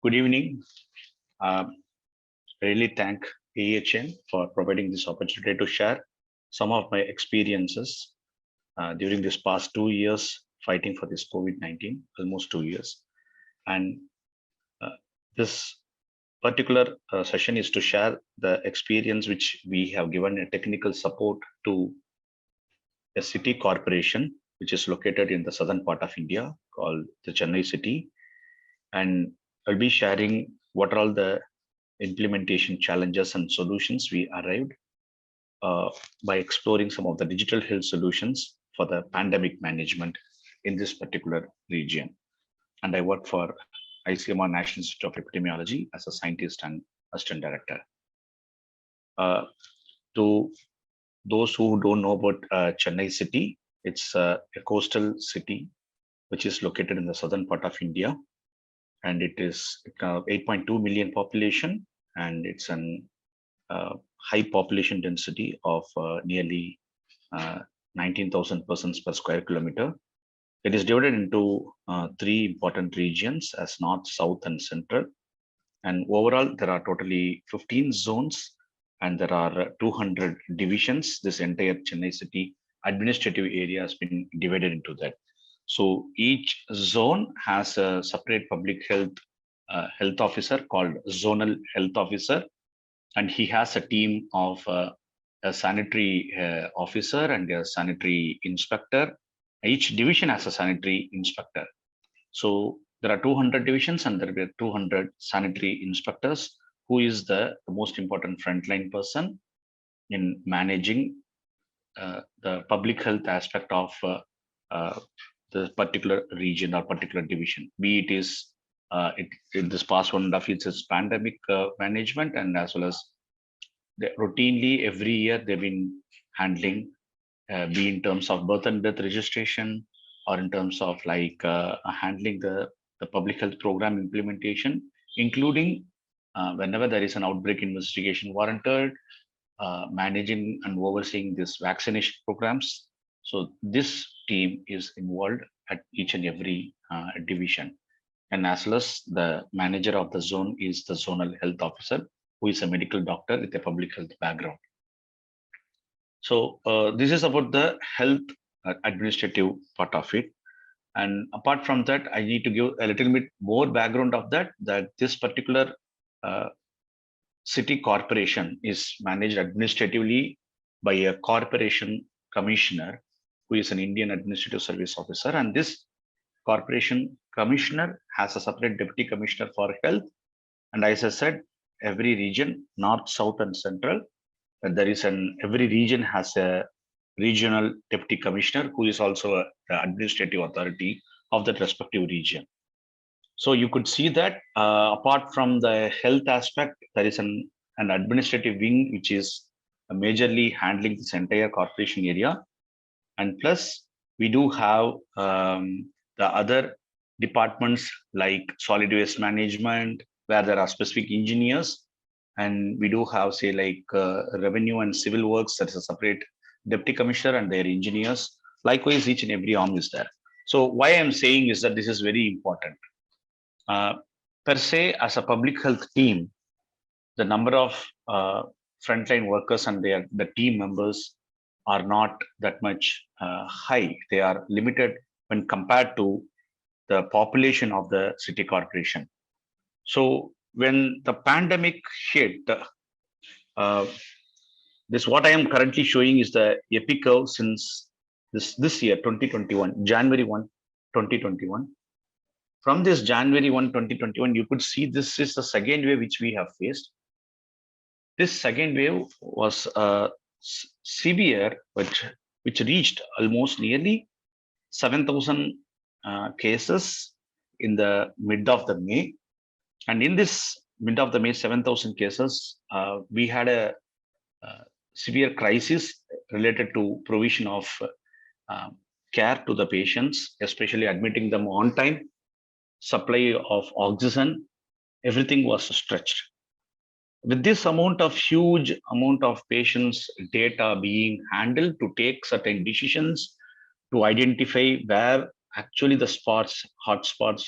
Good evening. Uh, really thank AHN for providing this opportunity to share some of my experiences during this past 2 years fighting for this COVID-19, almost 2 years. And uh, this particular session is to share the experience which we have given a technical support to a city corporation, which is located in the southern part of India called the Chennai city. And I'll be sharing what are all the implementation challenges and solutions we arrived uh, by exploring some of the digital health solutions for the pandemic management in this particular region. And I work for ICMR National Institute of Epidemiology as a scientist and assistant director. Uh, to those who don't know about Chennai city, it's a coastal city which is located in the southern part of India, and it is 8.2 million population, and it's an high population density of nearly 19,000 persons per square kilometer. It is divided into three important regions as north, south, and central. And overall, there are totally 15 zones and there are 200 divisions. This entire Chennai city administrative area has been divided into that. So each zone has a separate public health officer called zonal health officer, and he has a team of a sanitary officer and a sanitary inspector. Each division has a sanitary inspector. So there are 200 divisions and there are 200 sanitary inspectors, who is the most important frontline person in managing the public health aspect of uh, the particular region or particular division, be it is in this past 1.5 years it's pandemic management, and as well as routinely every year they've been handling, be in terms of birth and death registration or in terms of like handling the public health program implementation, including whenever there is an outbreak investigation warranted, managing and overseeing these vaccination programs. So this team is involved at each and every division. And as well as the manager of the zone is the zonal health officer, who is a medical doctor with a public health background. So this is about the health administrative part of it. And apart from that, I need to give a little bit more background of that, that this particular uh, city corporation is managed administratively by a corporation commissioner, who is an Indian Administrative Service Officer. And this corporation commissioner has a separate deputy commissioner for health. And as I said, every region, north, south, and central, there is every region has a regional deputy commissioner who is also the administrative authority of that respective region. So you could see that apart from the health aspect, there is an administrative wing which is majorly handling this entire corporation area. And plus, we do have the other departments like solid waste management, where there are specific engineers. And we do have, say, like revenue and civil works, that's a separate deputy commissioner and their engineers. Likewise, each and every arm is there. So why I'm saying is that this is very important. Uh, per se, as a public health team, the number of frontline workers and the team members are not that much high. They are limited when compared to the population of the city corporation. So when the pandemic hit, this what I am currently showing is the epic curve since this year, 2021, January 1, 2021. From this January 1, 2021, you could see this is the second wave which we have faced. This second wave was severe, which reached almost nearly 7,000 cases in the mid of the May. And in this mid of the May, 7,000 cases, we had a severe crisis related to provision of care to the patients, especially admitting them on time, supply of oxygen, everything was stretched. With this huge amount of patients data being handled to take certain decisions, to identify where actually the hotspots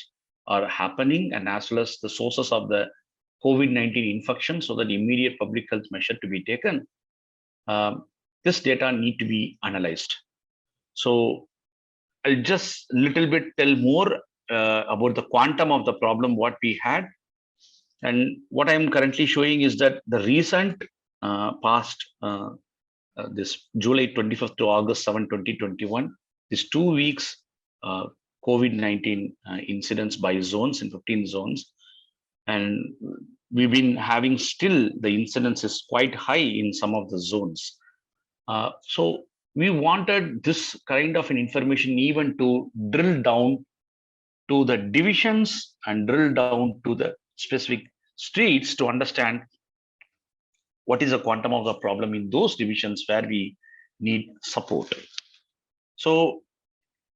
are happening, and as well as the sources of the COVID-19 infection, so that immediate public health measure to be taken. This data need to be analyzed. So I'll just little bit tell more about the quantum of the problem what we had, and what I'm currently showing is that the recent past this July 25th to August 7, 2021, these 2 weeks COVID-19 incidents by zones in 15 zones, and we've been having still the incidence is quite high in some of the zones. So we wanted this kind of an information even to drill down to the divisions and drill down to the specific streets to understand what is the quantum of the problem in those divisions where we need support. So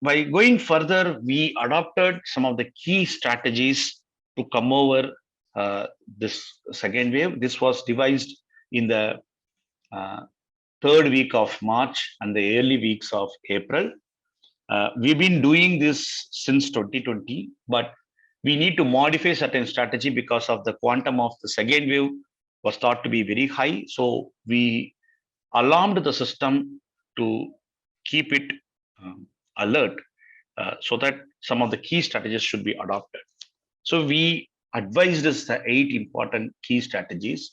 by going further, we adopted some of the key strategies to come over this second wave. This was devised in the third week of March and the early weeks of April. We've been doing this since 2020, but we need to modify certain strategy because of the quantum of the second wave was thought to be very high. So we alarmed the system to keep it alert so that some of the key strategies should be adopted. So we advised us the 8 important key strategies.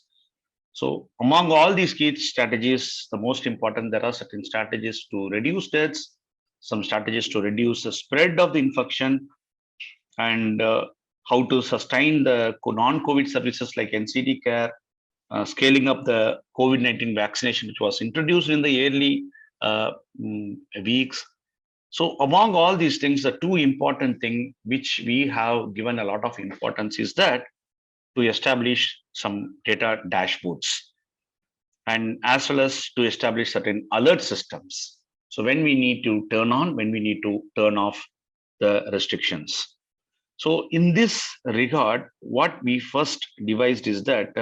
So among all these key strategies, the most important, there are certain strategies to reduce deaths, some strategies to reduce the spread of the infection, and how to sustain the non-COVID services like NCD care, scaling up the COVID-19 vaccination, which was introduced in the early weeks. So among all these things, the two important things which we have given a lot of importance is that to establish some data dashboards, and as well as to establish certain alert systems. So when we need to turn on, when we need to turn off the restrictions. So in this regard, what we first devised is that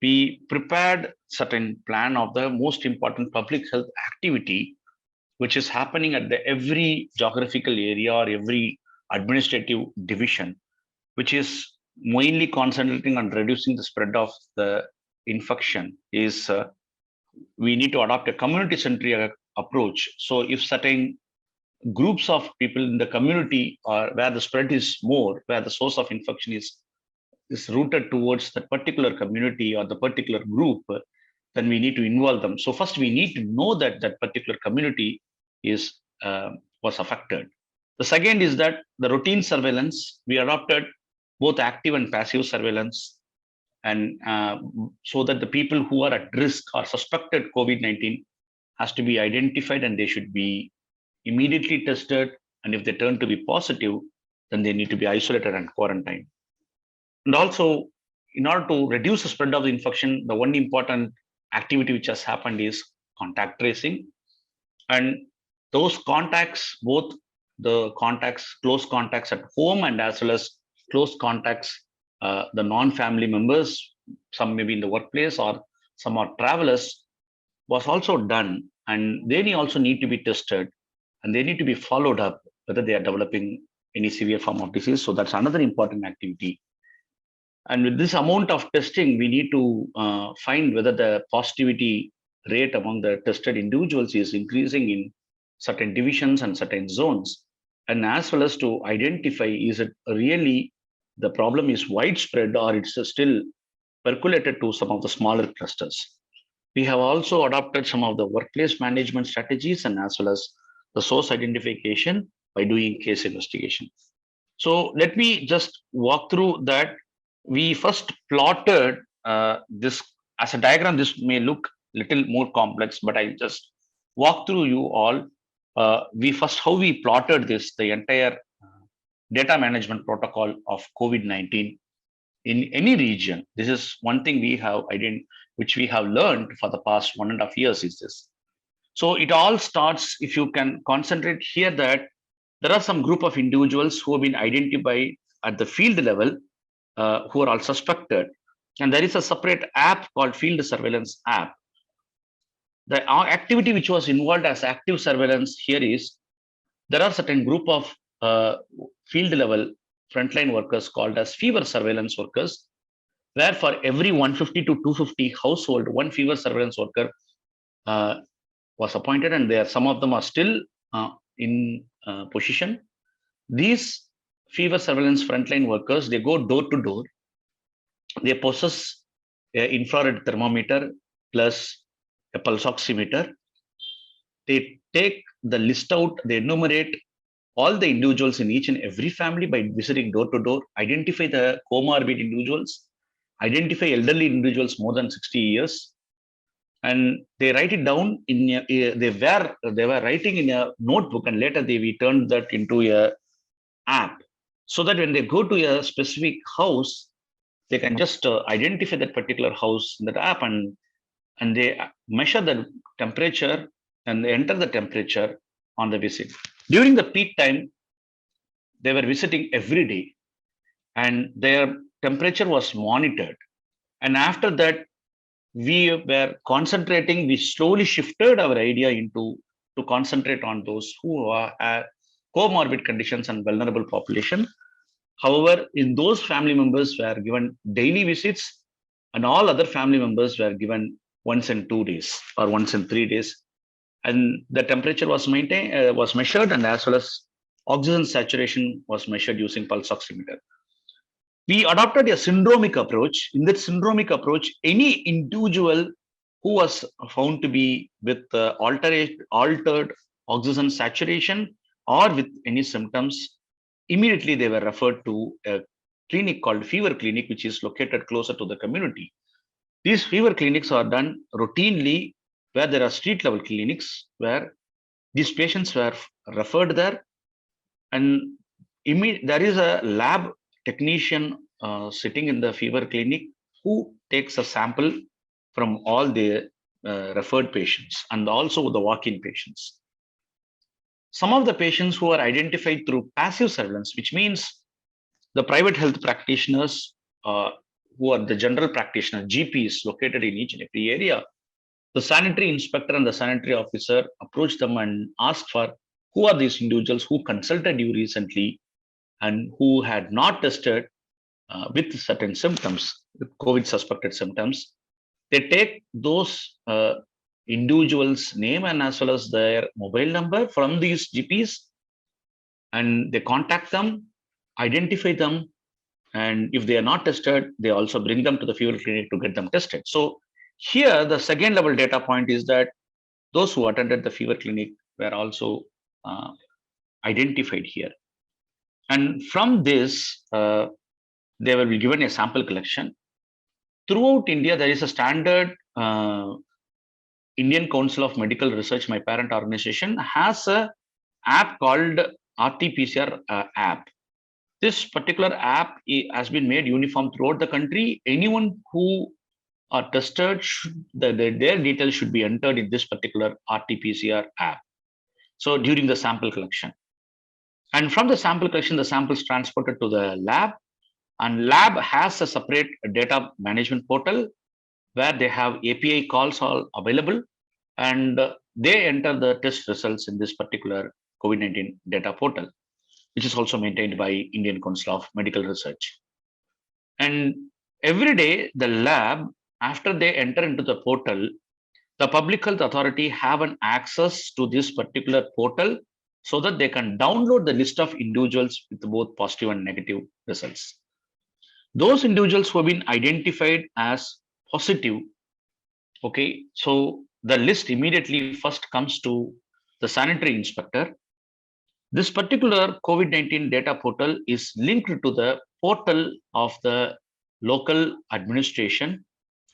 we prepared certain plan of the most important public health activity, which is happening at the every geographical area or every administrative division, which is mainly concentrating on reducing the spread of the infection, is we need to adopt a community-centric approach. So if certain groups of people in the community or where the spread is more, where the source of infection is rooted towards that particular community or the particular group, then we need to involve them. So first we need to know that that particular community is was affected. The second is that the routine surveillance, we adopted both active and passive surveillance, and so that the people who are at risk or suspected COVID-19 has to be identified, and they should be immediately tested. And if they turn to be positive, then they need to be isolated and quarantined. And also, in order to reduce the spread of the infection, the one important activity which has happened is contact tracing. And those contacts, both the contacts, close contacts at home, and as well as close contacts, the non-family members, some maybe in the workplace or some are travelers, was also done. And they also need to be tested, and they need to be followed up whether they are developing any severe form of disease. So that's another important activity. And with this amount of testing, we need to find whether the positivity rate among the tested individuals is increasing in certain divisions and certain zones, and as well as to identify, is it really the problem is widespread or it's still percolated to some of the smaller clusters. We have also adopted some of the workplace management strategies and as well as the source identification by doing case investigation. So let me just walk through that. We first plotted this as a diagram. This may look little more complex, but I just walk through you all. We first, how we plotted this, the entire data management protocol of COVID-19 in any region. This is one thing we have which we have learned for the past 1.5 years is this. So it all starts, if you can concentrate here, that there are some group of individuals who have been identified at the field level, who are all suspected. And there is a separate app called Field Surveillance app. The activity which was involved as active surveillance here is, there are certain group of field level frontline workers called as fever surveillance workers, where for every 150 to 250 household, one fever surveillance worker uh, was appointed, and there some of them are still in position. These fever surveillance frontline workers, they go door to door. They possess an infrared thermometer plus a pulse oximeter. They take the list out, they enumerate all the individuals in each and every family by visiting door to door, identify the comorbid individuals, identify elderly individuals more than 60 years, and they write it down in they were writing in a notebook, and later we turned that into a app, so that when they go to a specific house, they can just identify that particular house in that app, and they measure the temperature and they enter the temperature on the visit. During the peak time, they were visiting every day, and their temperature was monitored. And after that, we were concentrating, we slowly shifted our idea into to concentrate on those who are comorbid conditions and vulnerable population. However, in those family members were given daily visits, and all other family members were given once in 2 days or once in 3 days, and the temperature was maintained, was measured, and as well as oxygen saturation was measured using pulse oximeter. We adopted a syndromic approach. In that syndromic approach, any individual who was found to be with altered oxygen saturation or with any symptoms, immediately they were referred to a clinic called fever clinic, which is located closer to the community. These fever clinics are done routinely, where there are street level clinics where these patients were referred there, and there is a lab technician sitting in the fever clinic who takes a sample from all the referred patients and also the walk-in patients. Some of the patients who are identified through passive surveillance, which means the private health practitioners who are the general practitioner, GPs located in each and every area, the sanitary inspector and the sanitary officer approach them and ask for who are these individuals who consulted you recently and who had not tested with certain symptoms, with COVID suspected symptoms. They take those individuals' name and as well as their mobile number from these GPs, and they contact them, identify them, and if they are not tested, they also bring them to the fever clinic to get them tested. So here, the second level data point is that those who attended the fever clinic were also identified here. And from this, they will be given a sample collection. Throughout India, there is a standard Indian Council of Medical Research, my parent organization, has a app called RT-PCR app. This particular app has been made uniform throughout the country. Anyone who are tested, their details should be entered in this particular RT-PCR app. So during the sample collection. And from the sample collection, the sample is transported to the lab, and lab has a separate data management portal where they have API calls all available, and they enter the test results in this particular COVID-19 data portal, which is also maintained by Indian Council of Medical Research. And every day, the lab, after they enter into the portal, the public health authority have an access to this particular portal so that they can download the list of individuals with both positive and negative results. Those individuals who have been identified as positive, okay, so the list immediately first comes to the sanitary inspector. This particular COVID-19 data portal is linked to the portal of the local administration.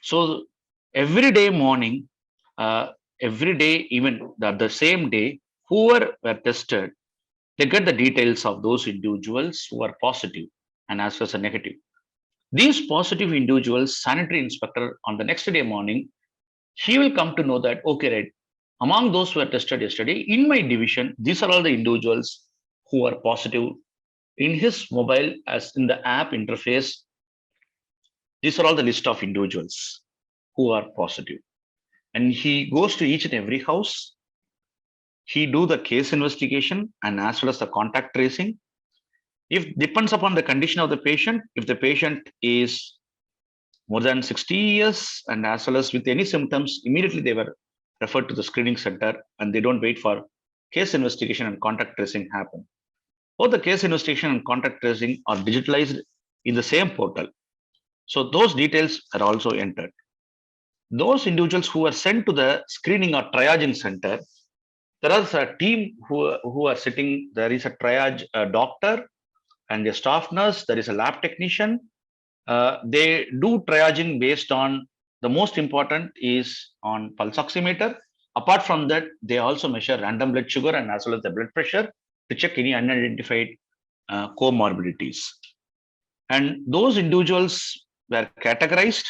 So every day morning, every day, even the same day, whoever were tested, they get the details of those individuals who are positive and as well as a negative. These positive individuals, sanitary inspector on the next day morning, he will come to know that, okay, right, among those who were tested yesterday, in my division, these are all the individuals who are positive. In his mobile, as in the app interface, these are all the list of individuals who are positive. And he goes to each and every house. He do the case investigation and as well as the contact tracing. If depends upon the condition of the patient, if the patient is more than 60 years and as well as with any symptoms, immediately they were referred to the screening center and they don't wait for case investigation and contact tracing happen. Both the case investigation and contact tracing are digitalized in the same portal. So those details are also entered. Those individuals who are sent to the screening or triaging center, there is a team who are sitting. There is a triage doctor and a staff nurse. There is a lab technician. They do triaging based on the most important is on pulse oximeter. Apart from that, they also measure random blood sugar and as well as the blood pressure to check any unidentified comorbidities. And those individuals were categorized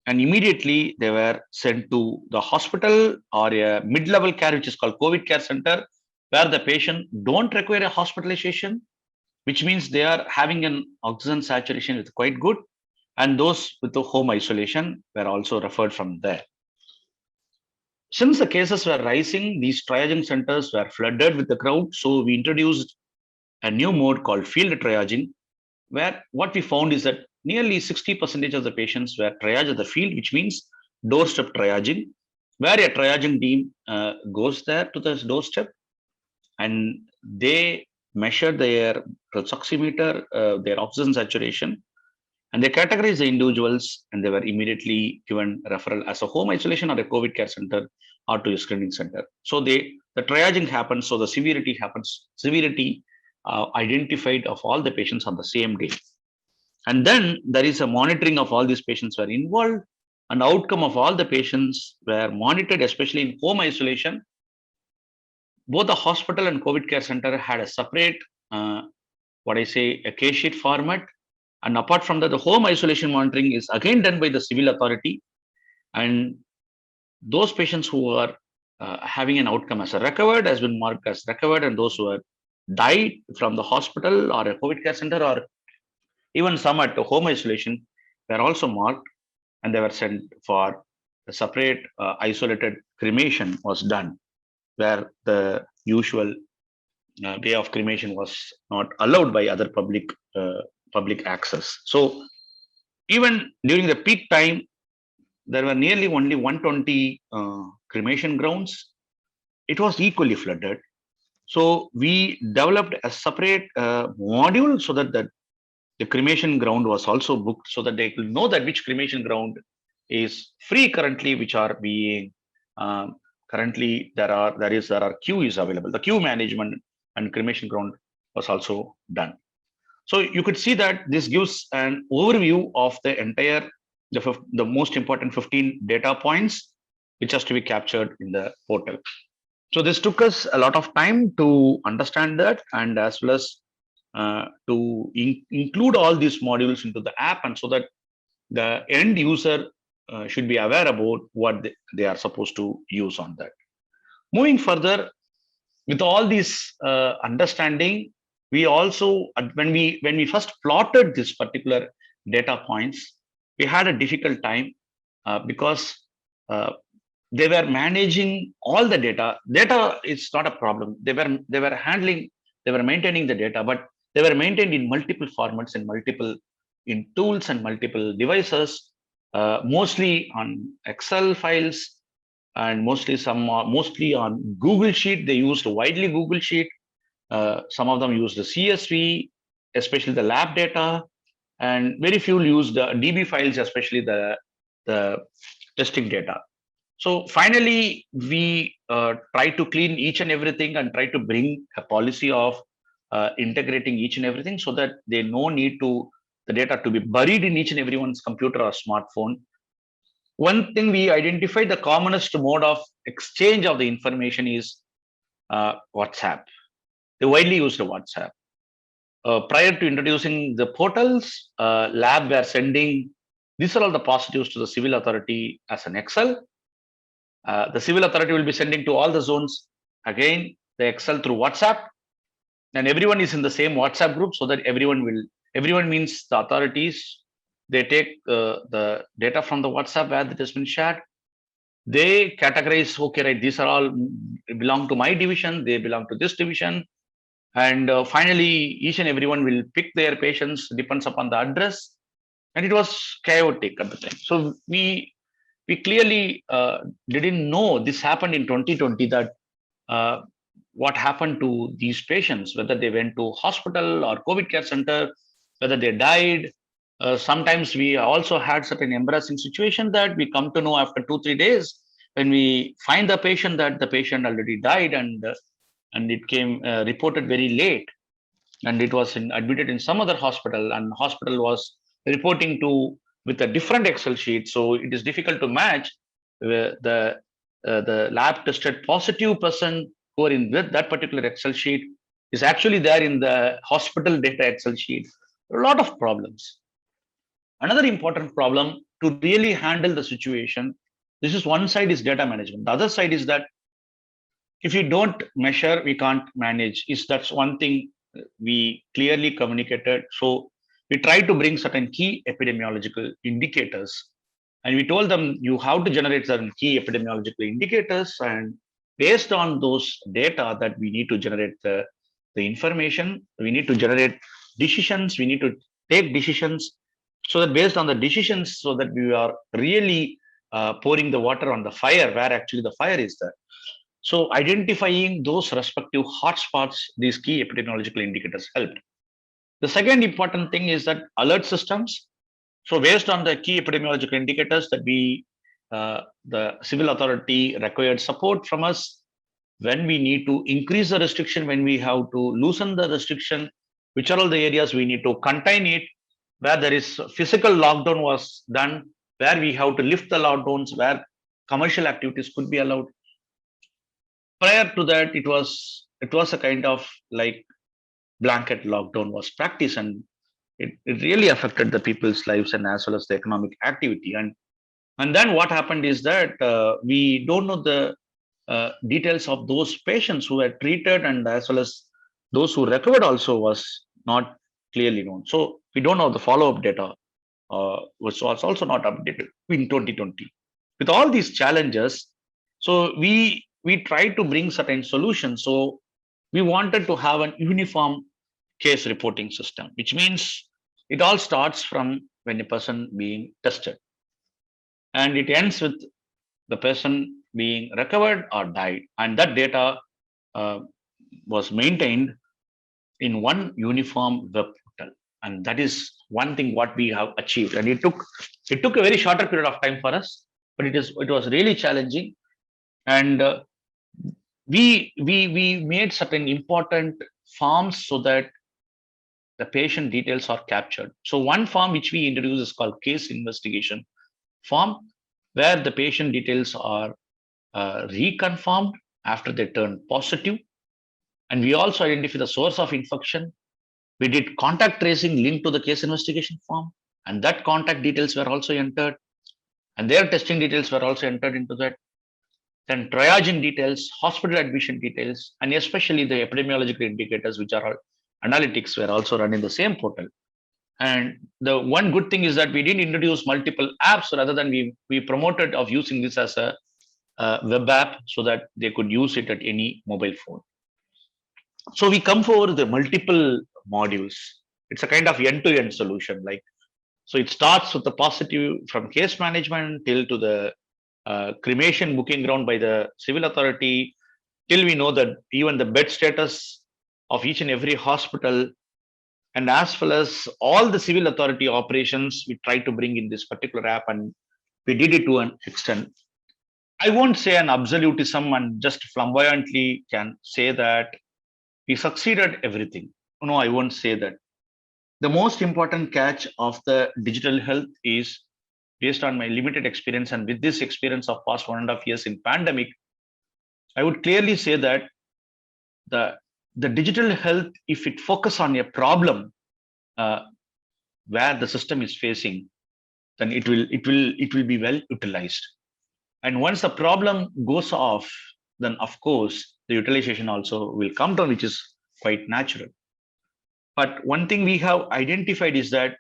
and immediately they were sent to the hospital or a mid-level care, which is called COVID care center, where the patient don't require a hospitalization, which means they are having an oxygen saturation with quite good. And those with the home isolation were also referred from there. Since the cases were rising, these triaging centers were flooded with the crowd. So we introduced a new mode called field triaging, where what we found is that nearly 60% of the patients were triaged at the field, which means doorstep triaging, where a triaging team goes there to the doorstep and they measure their pulse oximeter, their oxygen saturation, and they categorize the individuals and they were immediately given referral as a home isolation or a COVID care center or to a screening center. So the triaging happens, so the severity happens, identified of all the patients on the same day. And then there is a monitoring of all these patients were involved and outcome of all the patients were monitored, especially in home isolation. Both the hospital and COVID care center had a separate, a case sheet format. And apart from that, the home isolation monitoring is again done by the civil authority. And those patients who are having an outcome as a recovered has been marked as recovered, and those who are died from the hospital or a COVID care center or even some at the home isolation were also marked and they were sent for a separate isolated cremation was done, where the usual way of cremation was not allowed by other public access. So even during the peak time, there were nearly only 120 cremation grounds. It was equally flooded. So we developed a separate module so that the cremation ground was also booked so that they could know that which cremation ground is free currently, which are being currently there are queue is available. The queue management and cremation ground was also done. So you could see that this gives an overview of the entire the most important 15 data points which has to be captured in the portal. So this took us a lot of time to understand that and as well as to include all these modules into the app, and so that the end user should be aware about what they are supposed to use on that. Moving further, with all this understanding, we also when we first plotted this particular data points, we had a difficult time because they were managing all the data. Data is not a problem. They were maintaining the data, but they were maintained in multiple formats and in tools and multiple devices, mostly on Excel files and mostly on Google Sheet. They used widely Google Sheet. Some of them used the CSV, especially the lab data, and very few used the DB files, especially the testing data. So finally, we try to clean each and everything and try to bring a policy of integrating each and everything so that they no need to the data to be buried in each and everyone's computer or smartphone. One thing we identified, the commonest mode of exchange of the information is WhatsApp. They widely used WhatsApp. Prior to introducing the portals, lab were sending, these are all the positives to the civil authority as an Excel. The civil authority will be sending to all the zones, again, the Excel through WhatsApp, and everyone is in the same WhatsApp group so that everyone means the authorities, they take the data from the WhatsApp where it has been shared. They categorize, okay, right, these are all belong to my division, they belong to this division. And finally, each and everyone will pick their patients depends upon the address, and it was chaotic at the time. So we clearly didn't know this happened in 2020, that uh, what happened to these patients, whether they went to hospital or COVID care center, whether they died. Sometimes we also had certain embarrassing situation that we come to know after 2 3 days, when we find the patient that the patient already died, and it came reported very late, and it was admitted in some other hospital, and hospital was reporting to with a different Excel sheet. So it is difficult to match the lab tested positive person who are in that particular Excel sheet is actually there in the hospital data Excel sheet. A lot of problems. Another important problem to really handle the situation. This is one side is data management. The other side is that if we don't measure, we can't manage. Is that's one thing we clearly communicated. So we tried to bring certain key epidemiological indicators, and we told them you have to generate certain key epidemiological indicators, and based on those data that we need to generate the information, we need to generate decisions, we need to take decisions, so that based on the decisions, so that we are really pouring the water on the fire where actually the fire is there. So identifying those respective hotspots, these key epidemiological indicators helped. The second important thing is that alert systems. So based on the key epidemiological indicators that the civil authority required support from us, when we need to increase the restriction, when we have to loosen the restriction, which are all the areas we need to contain it, where there is physical lockdown was done, where we have to lift the lockdowns, where commercial activities could be allowed. Prior to that, it was a kind of like blanket lockdown was practiced, and it really affected the people's lives and as well as the economic activity. And then what happened is that we don't know the details of those patients who were treated, and as well as those who recovered also was not clearly known. So we don't know the follow-up data, which was also not updated in 2020. With all these challenges, so we tried to bring certain solutions. So we wanted to have an uniform case reporting system, which means it all starts from when a person being tested, and it ends with the person being recovered or died, and that data uh, was maintained in one uniform web portal. And that is one thing what we have achieved, and it took a very shorter period of time for us, but it was really challenging. And we made certain important forms so that the patient details are captured. So one form which we introduced is called case investigation form, where the patient details are reconfirmed after they turn positive, and we also identify the source of infection. We did contact tracing linked to the case investigation form, and that contact details were also entered, and their testing details were also entered into that. Then triaging details, hospital admission details, and especially the epidemiological indicators, which are all analytics, were also run in the same portal. And the one good thing is that we didn't introduce multiple apps, rather than we promoted of using this as a web app, so that they could use it at any mobile phone. So we come for the multiple modules. It's a kind of end-to-end solution. Like, so it starts with the positive from case management till to the cremation booking ground by the civil authority, till we know that even the bed status of each and every hospital, and as well as all the civil authority operations, we try to bring in this particular app, and we did it to an extent. I won't say an absolutism and just flamboyantly can say that we succeeded everything. No, I won't say that. The most important catch of the digital health is, based on my limited experience and with this experience of past 1.5 years in pandemic, I would clearly say that the the digital health, if it focus on a problem uh, where the system is facing, then it will be well utilized. And once the problem goes off, then of course the utilization also will come down, which is quite natural. But one thing we have identified is that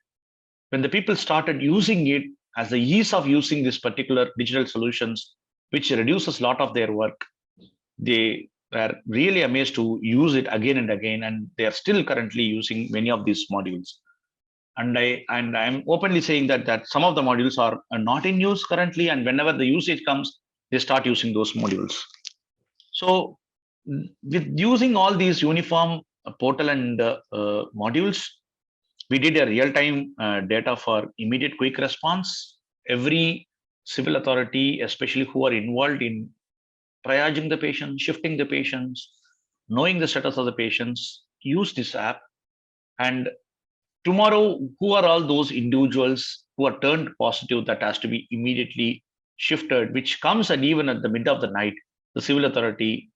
when the people started using it, as the ease of using this particular digital solutions, which reduces a lot of their work, they were really amazed to use it again and again, and they are still currently using many of these modules. I'm openly saying that some of the modules are not in use currently, and whenever the usage comes, they start using those modules. So with using all these uniform portal and modules, we did a real-time data for immediate quick response. Every civil authority, especially who are involved in triaging the patients, shifting the patients, knowing the status of the patients, use this app. And tomorrow, who are all those individuals who are turned positive that has to be immediately shifted, which comes at even at the mid of the night, the civil authority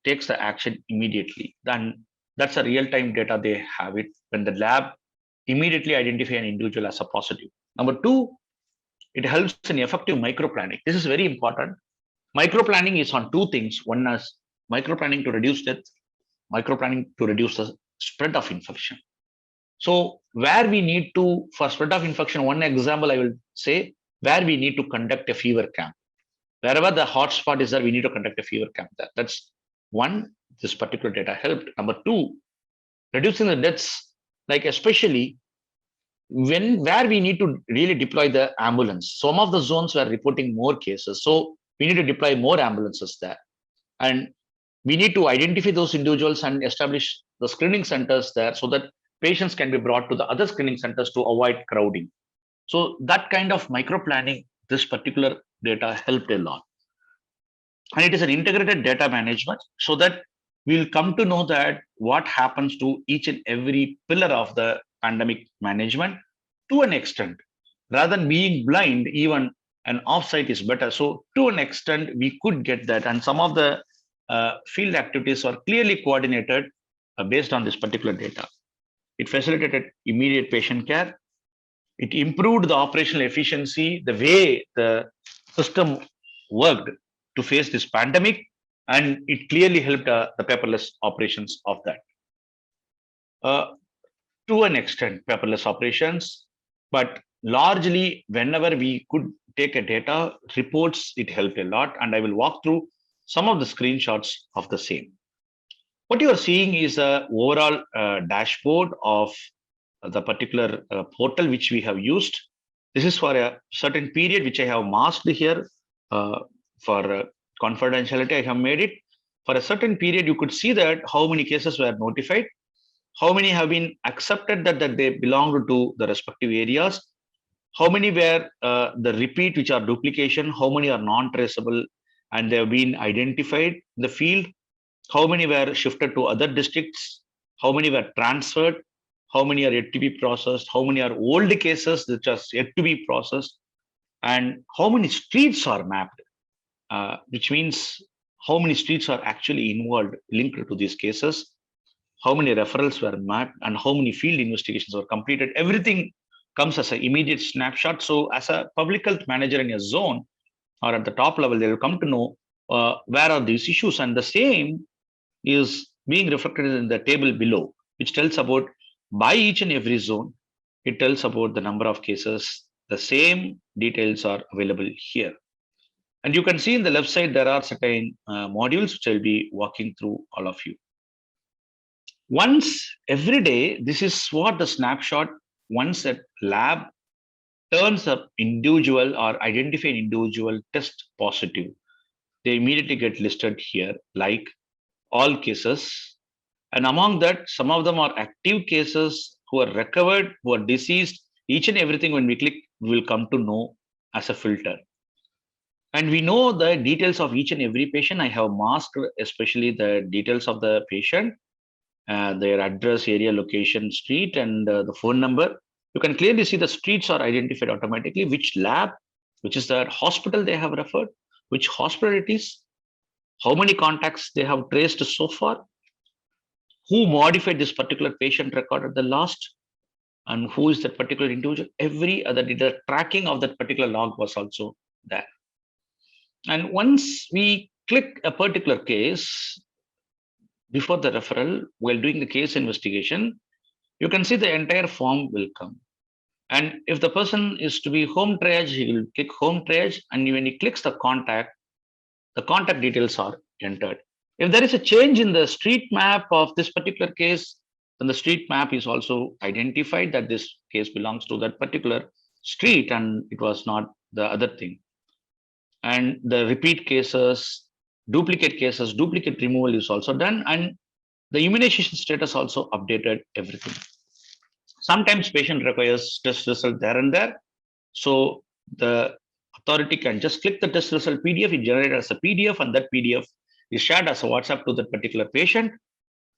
takes the action immediately. Then that's a real-time data they have it when the lab immediately identify an individual as a positive. Number two, it helps in effective micro-planning. This is very important. Micro-planning is on two things. One is micro-planning to reduce death, micro-planning to reduce the spread of infection. So where we need to, for spread of infection, one example I will say, where we need to conduct a fever camp. Wherever the hotspot is there, we need to conduct a fever camp there. That's one, this particular data helped. Number two, reducing the deaths, like especially where we need to really deploy the ambulance. Some of the zones were reporting more cases. So we need to deploy more ambulances there. And we need to identify those individuals and establish the screening centers there so that patients can be brought to the other screening centers to avoid crowding. So that kind of micro planning, this particular data helped a lot. And it is an integrated data management so that we'll come to know that what happens to each and every pillar of the pandemic management to an extent. Rather than being blind, even an offsite is better. So to an extent, we could get that. And some of the field activities are clearly coordinated based on this particular data. It facilitated immediate patient care. It improved the operational efficiency, the way the system worked to face this pandemic, and it clearly helped the paperless operations of that. To an extent, paperless operations, but largely, whenever we could take a data reports, it helped a lot. And I will walk through some of the screenshots of the same. What you are seeing is a overall dashboard of the particular portal which we have used. This is for a certain period which I have masked here for confidentiality. I have made it for a certain period. You could see that how many cases were notified, how many have been accepted that they belonged to the respective areas, how many were the repeat which are duplication, how many are non-traceable and they have been identified in the field, how many were shifted to other districts, how many were transferred, how many are yet to be processed, how many are old cases which are yet to be processed, and how many streets are mapped, which means how many streets are actually involved, linked to these cases, how many referrals were mapped, and how many field investigations were completed. Everything comes as an immediate snapshot. So as a public health manager in a zone or at the top level, they will come to know where are these issues. And the same is being reflected in the table below, which tells about by each and every zone, it tells about the number of cases. The same details are available here. And you can see in the left side, there are certain modules which I'll be walking through all of you. Once every day, this is what the snapshot, once a lab turns up individual or identify an individual test positive, they immediately get listed here like all cases. And among that, some of them are active cases who are recovered, who are deceased. Each and everything when we click, we will come to know as a filter. And we know the details of each and every patient. I have masked especially the details of the patient, their address, area, location, street, and the phone number. You can clearly see the streets are identified automatically, which lab, which is the hospital they have referred, which hospital it is, how many contacts they have traced so far, who modified this particular patient record at the last, and who is that particular individual. Every other data tracking of that particular log was also there. And once we click a particular case before the referral, while doing the case investigation, you can see the entire form will come. And if the person is to be home triage, he will click home triage. And when he clicks the contact details are entered. If there is a change in the street map of this particular case, then the street map is also identified that this case belongs to that particular street and it was not the other thing. And the repeat cases, duplicate removal is also done, and the immunization status also updated everything. Sometimes patient requires test result there and there. So the authority can just click the test result PDF, it generated as a PDF, and that PDF is shared as a WhatsApp to that particular patient.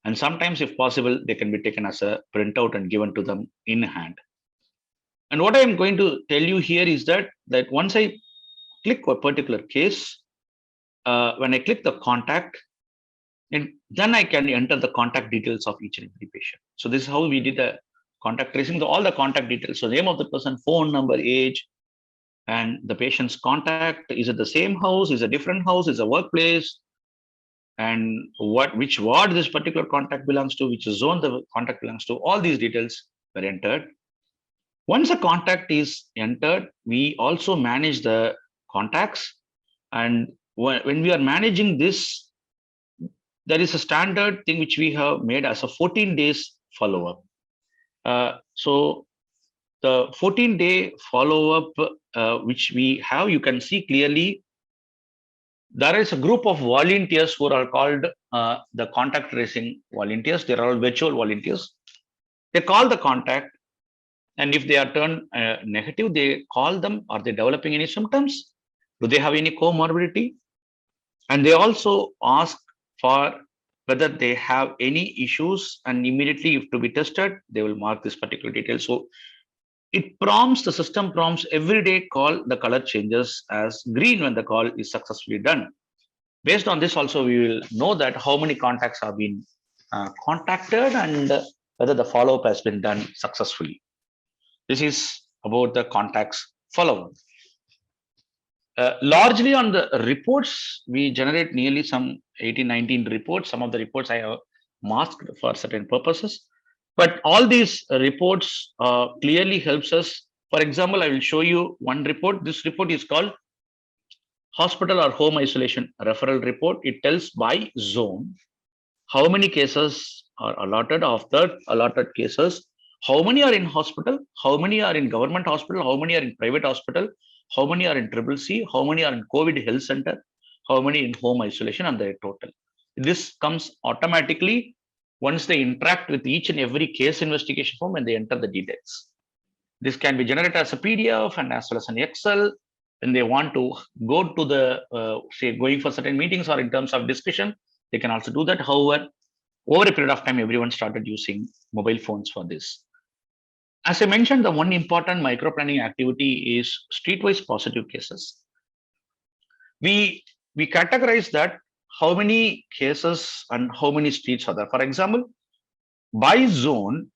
And sometimes, if possible, they can be taken as a printout and given to them in hand. And what I am going to tell you here is that once I click a particular case, when I click the contact, and then I can enter the contact details of each and every patient. So this is how we did the contact tracing, all the contact details. So name of the person, phone number, age, and the patient's contact. Is it the same house? Is it a different house? Is it a workplace? And which ward this particular contact belongs to, which zone the contact belongs to. All these details were entered. Once a contact is entered, we also manage the contacts. And when we are managing this, there is a standard thing which we have made as a 14 days follow-up. So the 14-day follow-up which we have, you can see clearly, there is a group of volunteers who are called the contact tracing volunteers. They are all virtual volunteers. They call the contact, and if they are turned negative, they call them. Are they developing any symptoms? Do they have any comorbidity? And they also ask for whether they have any issues, and immediately, if to be tested, they will mark this particular detail. So it prompts, the system prompts every day call, the color changes as green when the call is successfully done. Based on this also, we will know that how many contacts have been contacted and whether the follow-up has been done successfully. This is about the contacts follow-up. Largely on the reports, we generate nearly some 18, 19 reports. Some of the reports I have masked for certain purposes. But all these reports clearly helps us. For example, I will show you one report. This report is called hospital or home isolation referral report. It tells by zone how many cases are allotted. Of that allotted cases, how many are in hospital, how many are in government hospital, how many are in private hospital, how many are in CCC, how many are in COVID health center, how many in home isolation, and their total. This comes automatically once they interact with each and every case investigation form and they enter the details. This can be generated as a PDF and as well as an Excel. When they want to go to the, say, going for certain meetings or in terms of discussion, they can also do that. However, over a period of time, everyone started using mobile phones for this. As I mentioned, the one important micro-planning activity is streetwise positive cases. We categorize that how many cases and how many streets are there. For example, by zone,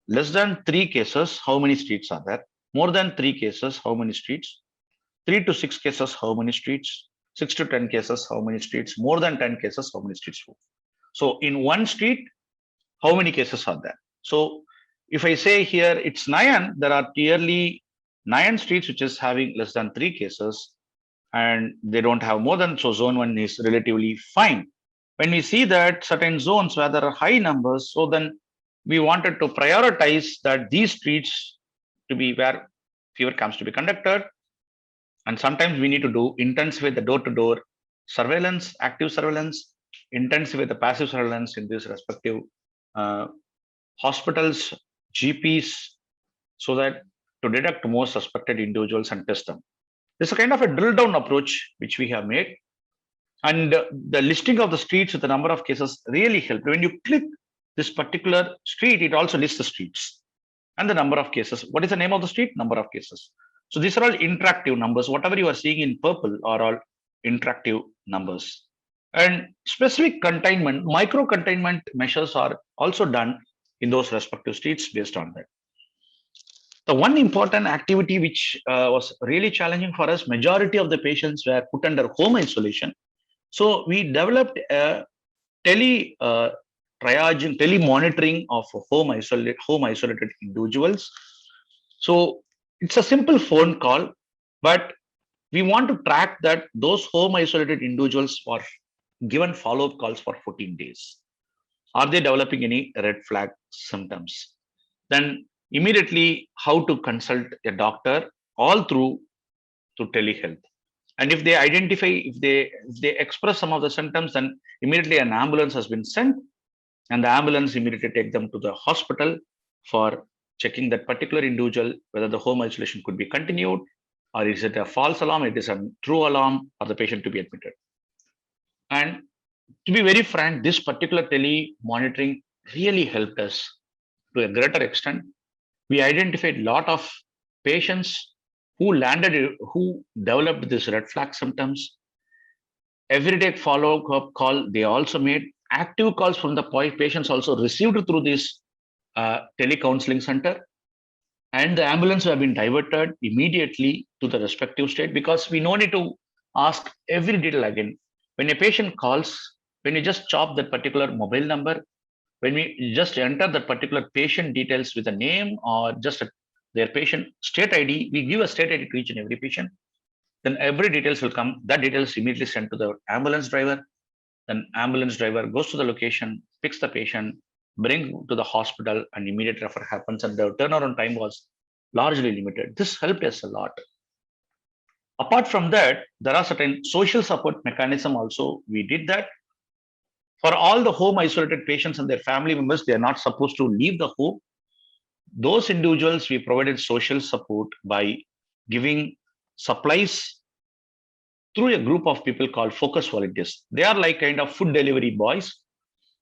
less than 3 cases, how many streets are there? More than 3 cases, how many streets? 3 to 6 cases, how many streets? 6 to 10 cases, how many streets? More than 10 cases, how many streets? So in one street, how many cases are there? So if I say here it's 9, there are clearly 9 streets which is having less than 3 cases, and they don't have more than, so zone 1 is relatively fine. When we see that certain zones where there are high numbers, so then we wanted to prioritize that these streets to be where fever camps to be conducted. And sometimes we need to do intensify the door-to-door surveillance, active surveillance, intensify the passive surveillance in this respective hospitals, GPs, so that to detect more suspected individuals and test them. This is a kind of a drill down approach which we have made. And the listing of the streets with the number of cases really helped. When you click this particular street, it also lists the streets and the number of cases. What is the name of the street? Number of cases. So these are all interactive numbers. Whatever you are seeing in purple are all interactive numbers. And specific containment, micro containment measures are also done in those respective streets based on that. The one important activity which was really challenging for us, majority of the patients were put under home isolation. So we developed a tele-monitoring of home isolated individuals. So it's a simple phone call, but we want to track that those home isolated individuals are given follow-up calls for 14 days. Are they developing any red flag symptoms? Then immediately how to consult a doctor all through to telehealth. And if they identify, if they express some of the symptoms, then immediately an ambulance has been sent, and the ambulance immediately take them to the hospital for checking that particular individual whether the home isolation could be continued, or is it a false alarm, it is a true alarm, or the patient to be admitted. And to be very frank, this particular tele monitoring really helped us to a greater extent. We identified a lot of patients who developed this red flag symptoms. Everyday follow-up call, they also made active calls from the patients also received through this telecounseling center, and the ambulance have been diverted immediately to the respective state, because we no need to ask every detail again. When a patient calls, when you just chop that particular mobile number, when we just enter that particular patient details with a name or just their patient state ID, we give a state ID to each and every patient. Then every details will come. That details immediately sent to the ambulance driver. Then ambulance driver goes to the location, picks the patient, bring to the hospital, and immediate refer happens. And the turnaround time was largely limited. This helped us a lot. Apart from that, there are certain social support mechanism also. We did that for all the home isolated patients and their family members. They are not supposed to leave the home. Those individuals, we provided social support by giving supplies through a group of people called focus volunteers. They are like kind of food delivery boys.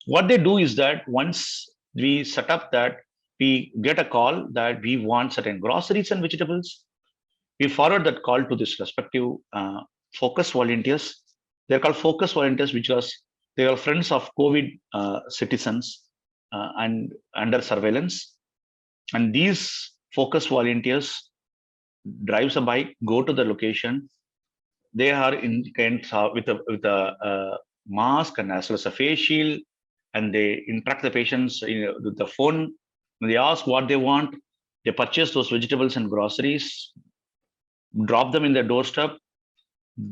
What they do is that once we set up that, we get a call that we want certain groceries and vegetables. We forward that call to this respective focus volunteers. They're called focus volunteers because they are friends of COVID citizens and under surveillance. And these focus volunteers drives a bike, go to the location. They are in kind of with a mask and as well as a face shield, and they interact the patients with the phone. When they ask what they want, they purchase those vegetables and groceries, drop them in their doorstep.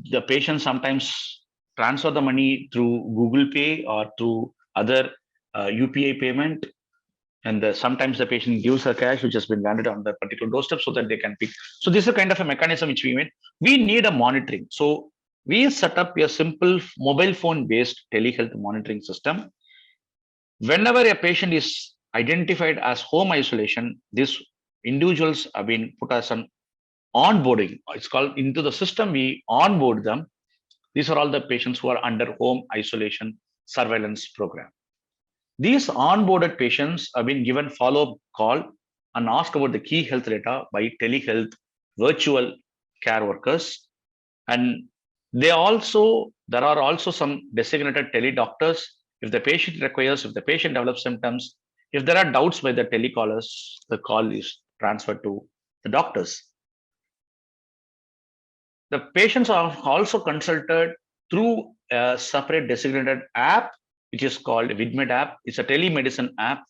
The patient sometimes transfer the money through Google Pay or through other UPI payment. And sometimes the patient gives a cash which has been landed on the particular doorstep so that they can pick. So this is a kind of a mechanism which we made. We need a monitoring. So we set up a simple mobile phone based telehealth monitoring system. Whenever a patient is identified as home isolation, these individuals have been put as an onboarding. It's called into the system. We onboard them. These are all the patients who are under home isolation surveillance program. These onboarded patients have been given follow-up call and asked about the key health data by telehealth virtual care workers. And there are also some designated tele doctors. If the patient requires, if the patient develops symptoms, if there are doubts by the telecallers, the call is transferred to the doctors. The patients are also consulted through a separate designated app, which is called Vidmed app. It's a telemedicine app.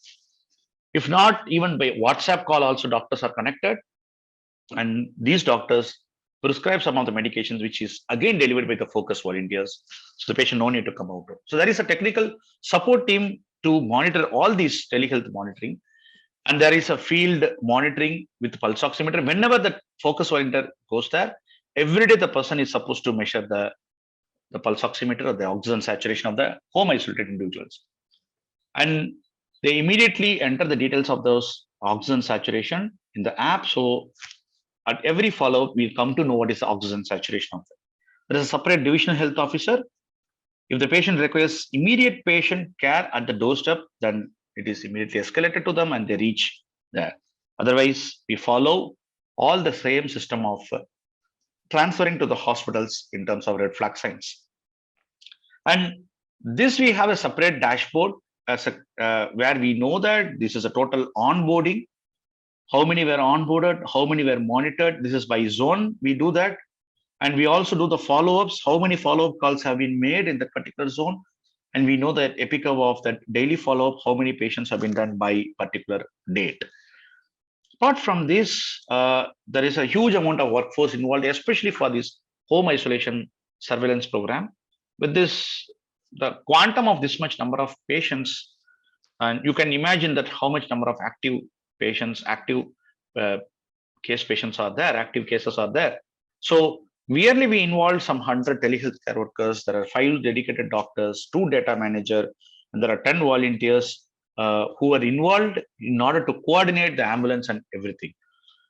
If not, even by WhatsApp call, also doctors are connected. And these doctors prescribe some of the medications, which is again delivered by the focus volunteers. So the patient no need to come out. So there is a technical support team to monitor all these telehealth monitoring. And there is a field monitoring with pulse oximeter. Whenever the focus volunteer goes there, every day the person is supposed to measure the pulse oximeter or the oxygen saturation of the home isolated individuals. And they immediately enter the details of those oxygen saturation in the app. So at every follow-up, we come to know what is the oxygen saturation of them. There is a separate divisional health officer. If the patient requires immediate patient care at the doorstep, then it is immediately escalated to them and they reach there. Otherwise, we follow all the same system of transferring to the hospitals in terms of red flag signs. And this we have a separate dashboard as where we know that this is a total onboarding. How many were onboarded, how many were monitored. This is by zone, we do that. And we also do the follow-ups, how many follow-up calls have been made in that particular zone. And we know that epic of that daily follow-up, how many patients have been done by particular date. Apart from this, there is a huge amount of workforce involved, especially for this home isolation surveillance program. With this the quantum of this much number of patients, and you can imagine that how much number of active patients, active uh, case patients are there, active cases are there. So yearly we involved some 100 telehealth care workers. There are 5 dedicated doctors, 2 data manager, and there are 10 volunteers who are involved in order to coordinate the ambulance and everything.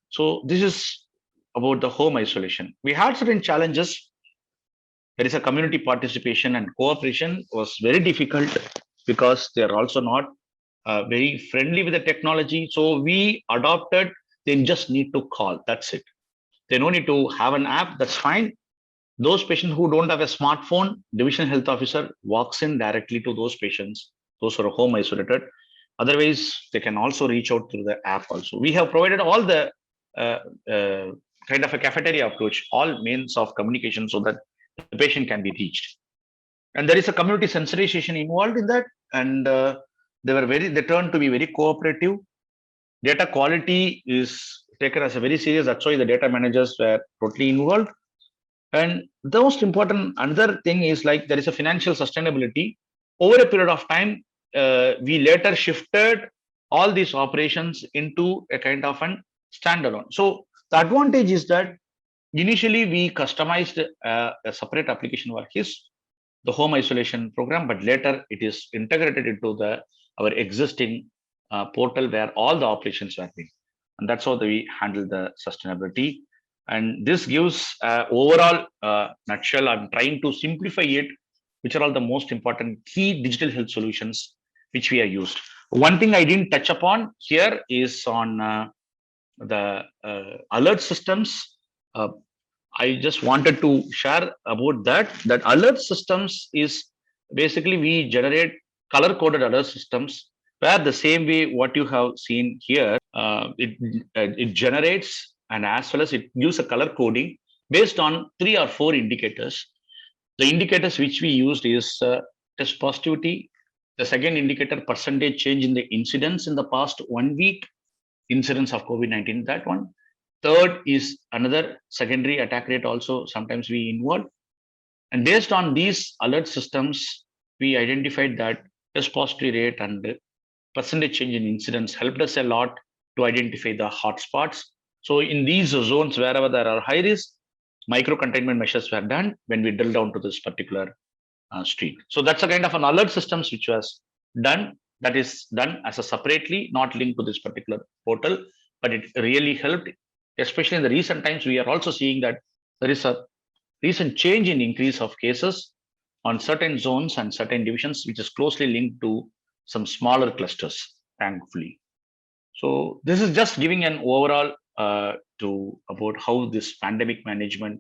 So this is about the home isolation. We had certain challenges. There is a community participation and cooperation was very difficult because they are also not very friendly with the technology. So we adopted, they just need to call. That's it. They don't need to have an app. That's fine. Those patients who don't have a smartphone, division health officer walks in directly to those patients, those who are home isolated. Otherwise, they can also reach out through the app also. We have provided all the uh, uh, kind of a cafeteria approach, all means of communication so that the patient can be reached. And there is a community sensitization involved in that. And they turned to be very cooperative. Data quality is taken as a very serious. That's why the data managers were totally involved. And the most important another thing is like there is a financial sustainability. Over a period of time, we later shifted all these operations into a kind of an standalone. So the advantage is that initially we customized a separate application for the home isolation program, but later it is integrated into our existing portal where all the operations were being, and that's how we handle the sustainability. And this gives overall nutshell. I'm trying to simplify it, which are all the most important key digital health solutions which we are used. One thing I didn't touch upon here is on the alert systems. Uh, I just wanted to share about that. That alert systems is basically we generate color coded alert systems where the same way what you have seen here, it generates and as well as it gives a color coding based on 3 or 4 indicators. The indicators which we used is test positivity. The second indicator, percentage change in the incidence in the past 1 week, incidence of COVID-19, that one. Third is another secondary attack rate also sometimes we involve. And based on these alert systems, we identified that test positive rate and percentage change in incidence helped us a lot to identify the hotspots. So in these zones, wherever there are high risk, micro containment measures were done when we drill down to this particular street. So that's a kind of an alert systems which was done, that is done as a separately, not linked to this particular portal, but it really helped, especially in the recent times. We are also seeing that there is a recent change in increase of cases on certain zones and certain divisions, which is closely linked to some smaller clusters, thankfully. So this is just giving an overall to about how this pandemic management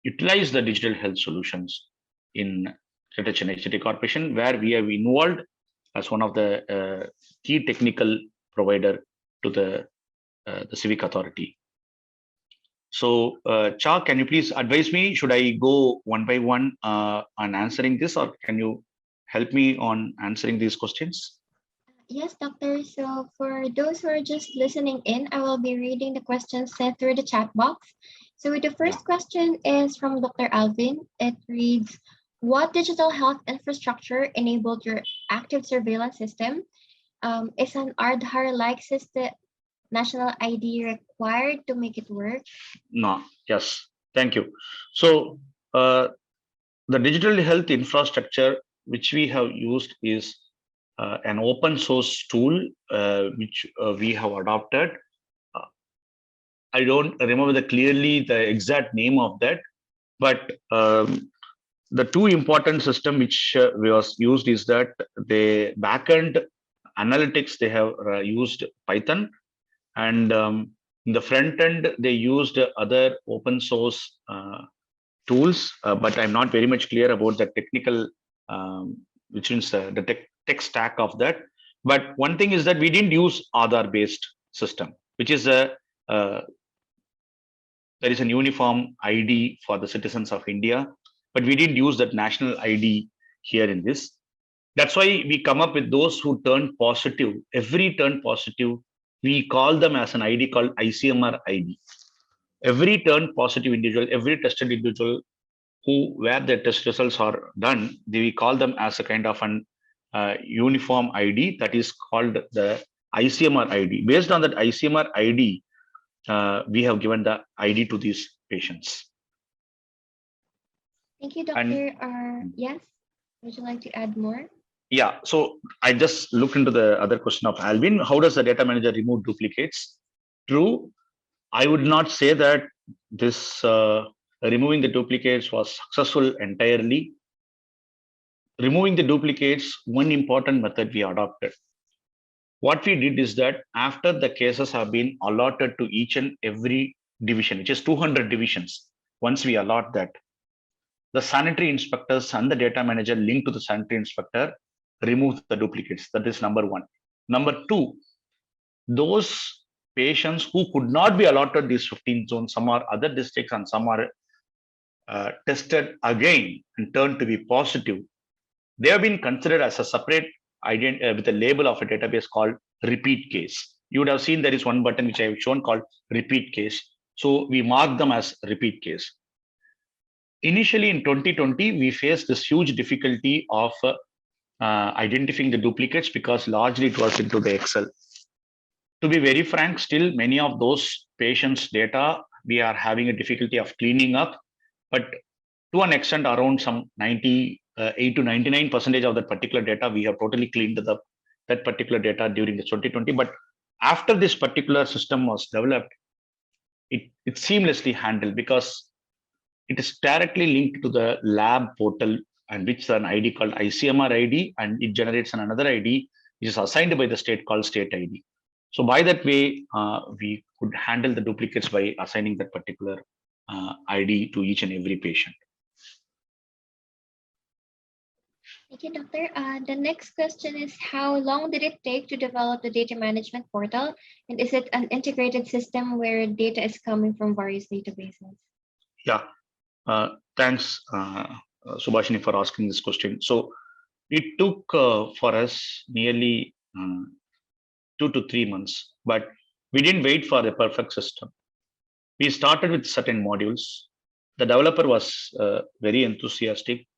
utilize the digital health solutions in Greater Chennai City Corporation, where we have involved as one of the key technical provider to the civic authority. So, Cha, can you please advise me? Should I go one by one on answering this, or can you help me on answering these questions? Yes, Doctor. So for those who are just listening in, I will be reading the questions sent through the chat box. So the Yeah. first question is from Dr. Alvin. It reads, what digital health infrastructure enabled your active surveillance system? Is an Aadhaar-like system national ID required to make it work? No. Yes. Thank you. So, the digital health infrastructure which we have used is an open source tool which we have adopted. Uh, I don't remember clearly the exact name of that, but the two important system which was used is that the backend analytics they have used Python, and in the front end they used other open source tools, but I'm not very much clear about the technical, which means the tech stack of that. But one thing is that we didn't use Aadhaar based system, which is uh, there is an uniform ID for the citizens of India, but we didn't use that national ID here in this. That's why we come up with those who turn positive. Every turn positive, we call them as an ID called ICMR ID. Every turn positive individual, every tested individual where the test results are done, we call them as a kind of an uniform ID that is called the ICMR ID. Based on that ICMR ID, we have given the ID to these patients. Thank you, And Doctor. Yes, would you like to add more? yeah, so I just look into the other question of Alvin. How does the data manager remove duplicates? True, I would not say that this removing the duplicates was successful entirely. Removing the duplicates, one important method we adopted. What we did is that after the cases have been allotted to each and every division, which is 200 divisions, once we allot that, the sanitary inspectors and the data manager linked to the sanitary inspector remove the duplicates. That is number one. Number two, those patients who could not be allotted these 15 zones, some are other districts and some are tested again and turned to be positive, they have been considered as a separate with a label of a database called repeat case. You would have seen there is one button which I have shown called repeat case. So we mark them as repeat case. Initially in 2020, we faced this huge difficulty of identifying the duplicates because largely it was into the Excel. To be very frank, still many of those patients' data we are having a difficulty of cleaning up, but to an extent around some 98 to 99% of that particular data we have totally cleaned up that particular data during the 2020. But after this particular system was developed, it seamlessly handled because it is directly linked to the lab portal and which is an ID called ICMR ID, and it generates another ID which is assigned by the state called state ID. So by that way, we could handle the duplicates by assigning that particular ID to each and every patient. Thank you, Doctor. The next question is, how long did it take to develop the data management portal? And is it an integrated system where data is coming from various databases? Yeah, thanks, Subhashini, for asking this question. So it took for us nearly 2 to 3 months, but we didn't wait for a perfect system. We started with certain modules. The developer was very enthusiastic,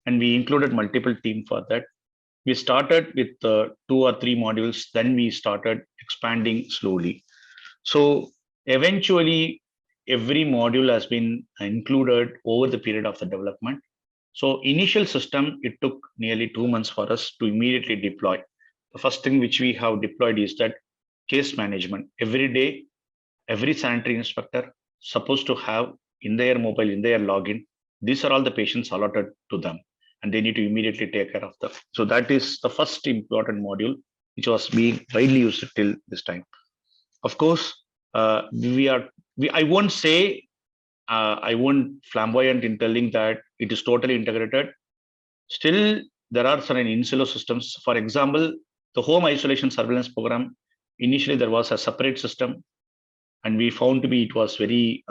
and we included multiple teams for that. We started with 2 or 3 modules, then we started expanding slowly. So eventually, every module has been included over the period of the development. So initial system, it took nearly 2 months for us to immediately deploy. The first thing which we have deployed is that case management. Every day, every sanitary inspector supposed to have in their mobile, in their login, these are all the patients allotted to them, and they need to immediately take care of them. So that is the first important module which was being widely used till this time. Of course, I won't say, I won't flamboyant in telling that it is totally integrated. Still, there are certain in silo systems. For example, the home isolation surveillance program, initially there was a separate system, and we found to be it was very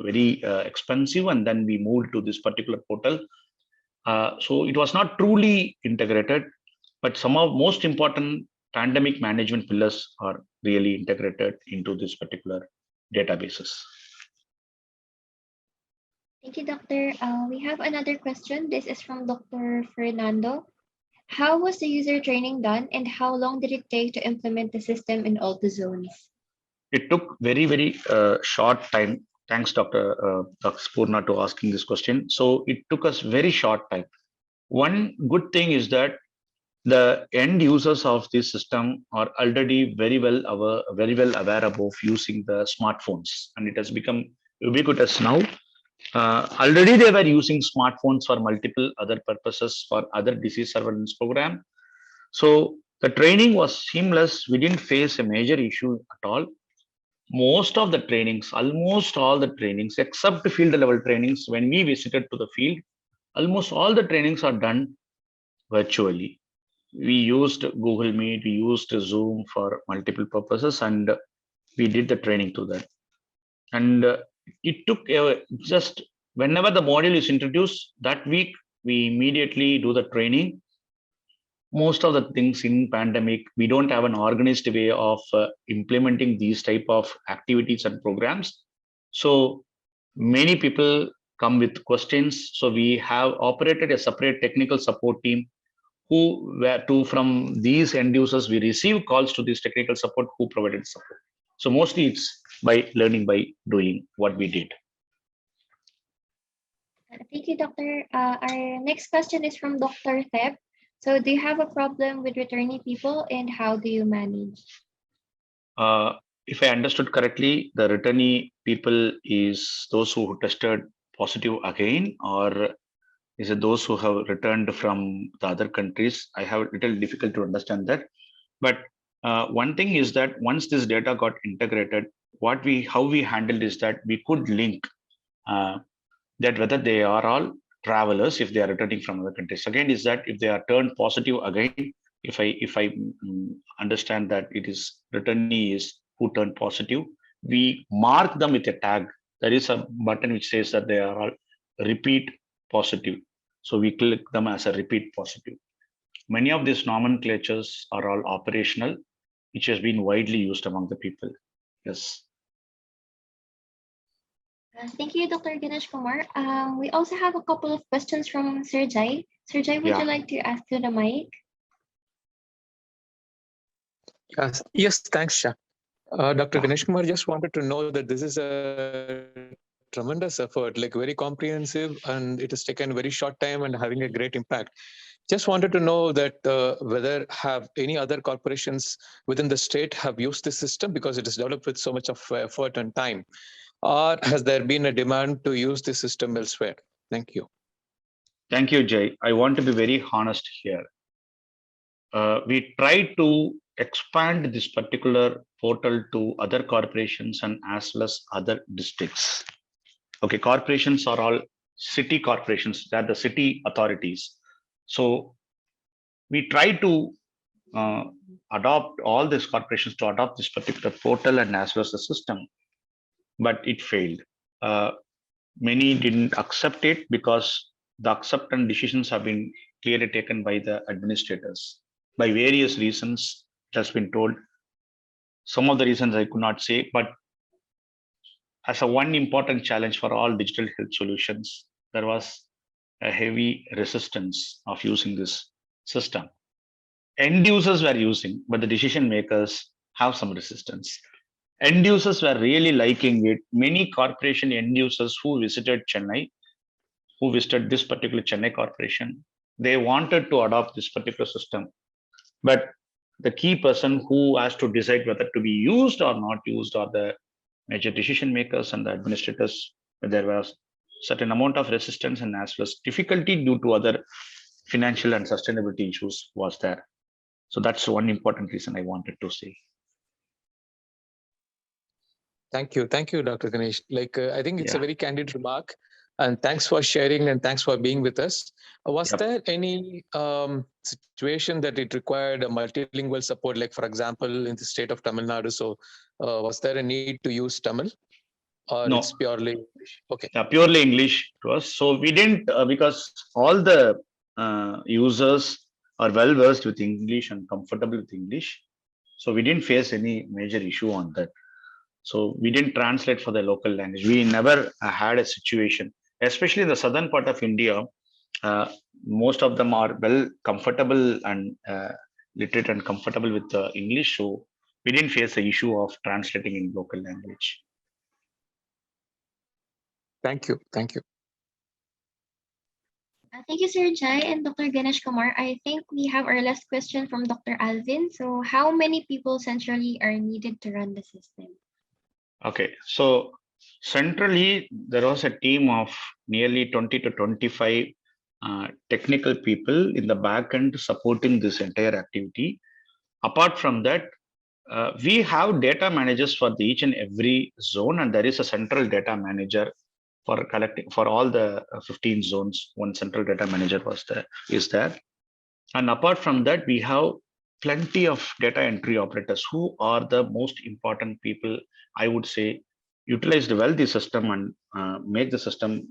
very expensive, and then we moved to this particular portal. So it was not truly integrated, but some of most important pandemic management pillars are really integrated into this particular databases. Thank you, Doctor. We have another question. This is from Dr. Fernando. How was the user training done, and how long did it take to implement the system in all the zones? It took very, very short time. Thanks, Dr. Spurna, to asking this question. So it took us very short time. One good thing is that the end users of this system are already very well aware of using the smartphones, and it has become ubiquitous now. Already they were using smartphones for multiple other purposes for other disease surveillance program. So the training was seamless. We didn't face a major issue at all. Most of the trainings, almost all the trainings, except field level trainings, when we visited to the field, almost all the trainings are done virtually. We used Google Meet, we used Zoom for multiple purposes, and we did the training to that. And it took just whenever the module is introduced, that week we immediately do the training. Most of the things in pandemic, we don't have an organized way of implementing these type of activities and programs. So many people come with questions. So we have operated a separate technical support team who were to from these end users. We receive calls to this technical support who provided support. So mostly it's by learning by doing what we did. Thank you, Doctor. Our next question is from Dr. Thep. So do you have a problem with returning people and how do you manage? If I understood correctly, the returnee people is those who tested positive again, or is it those who have returned from the other countries? I have a little difficult to understand that. But one thing is that once this data got integrated, how we handled is that we could link that whether they are all travelers if they are returning from other countries. Again, is that if they are turned positive again, if I understand that it is returnee is who turned positive, we mark them with a tag. There is a button which says that they are all repeat positive. So we click them as a repeat positive. Many of these nomenclatures are all operational, which has been widely used among the people. Yes. Thank you, Dr. Ganesh Kumar. We also have a couple of questions from Sir Jai. Sir Jai, would you like to ask to the mic? Yes, thanks, Shah. Dr. Ganesh Kumar, just wanted to know that this is a tremendous effort, like very comprehensive, and it has taken a very short time and having a great impact. Just wanted to know that whether have any other corporations within the state have used this system because it is developed with so much of effort and time, or has there been a demand to use this system elsewhere? Thank you. Thank you, Jay. I want to be very honest here. We try to expand this particular portal to other corporations and as well as other districts. Okay, corporations are all city corporations, they're the city authorities. So we try to adopt all these corporations to adopt this particular portal and as well as the system, but it failed. Many didn't accept it because the acceptance decisions have been clearly taken by the administrators by various reasons. It has been told. Some of the reasons I could not say, but as a one important challenge for all digital health solutions, there was a heavy resistance of using this system. End users were using, but the decision makers have some resistance. End users were really liking it. Many corporation end users who visited Chennai, who visited this particular Chennai corporation, they wanted to adopt this particular system. But the key person who has to decide whether to be used or not used are the major decision makers and the administrators. There was certain amount of resistance and as well as difficulty due to other financial and sustainability issues was there. So that's one important reason I wanted to say. Thank you, Dr. Ganesh. I think it's a very candid remark, and thanks for sharing and thanks for being with us. Was there any situation that it required a multilingual support, like for example, in the state of Tamil Nadu? So was there a need to use Tamil, or no, it's purely English? Okay. Purely English to us. So we didn't, because all the users are well versed with English and comfortable with English. So we didn't face any major issue on that. So we didn't translate for the local language. We never had a situation, especially in the southern part of India. Most of them are well comfortable and literate and comfortable with English. So we didn't face the issue of translating in local language. Thank you. Thank you, Sir Jai and Dr. Ganesh Kumar. I think we have our last question from Dr. Alvin. So how many people centrally are needed to run the system? Okay, so centrally, there was a team of nearly 20 to 25 technical people in the back end supporting this entire activity. Apart from that, we have data managers for each and every zone, and there is a central data manager for collecting for all the 15 zones. One central data manager is there. And apart from that, we have plenty of data entry operators who are the most important people, I would say, utilized well the system and make the system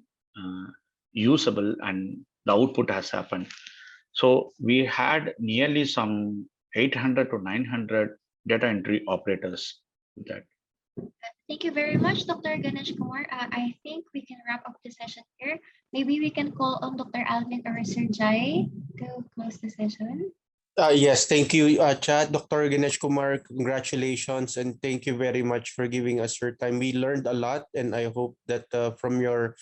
usable, and the output has happened. So we had nearly some 800 to 900 data entry operators with that. Thank you very much, Dr. Ganesh Kumar. I think we can wrap up the session here. Maybe we can call on Dr. Alvin or Sir Jai to close the session. Yes, thank you, Chad. Dr. Ganesh Kumar, congratulations, and thank you very much for giving us your time. We learned a lot, and I hope that from your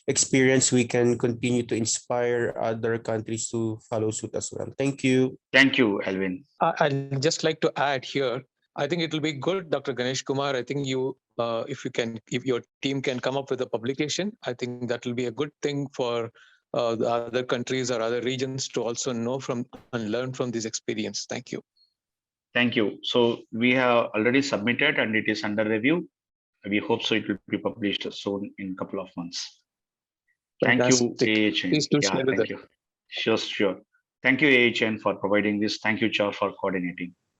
experience, we can continue to inspire other countries to follow suit as well. Thank you. Thank you, Alvin. I'd just like to add here. I think it will be good, Dr. Ganesh Kumar. I think you, if your team can come up with a publication, I think that will be a good thing for the other countries or other regions to also know from and learn from this experience. Thank you. Thank you. So we have already submitted and it is under review. We hope so it will be published soon in a couple of months. Thank you, Fantastic. AHN. Please do Yeah, share with thank us. you. Sure, sure. Thank you, AHN, for providing this. Thank you, Char, for coordinating.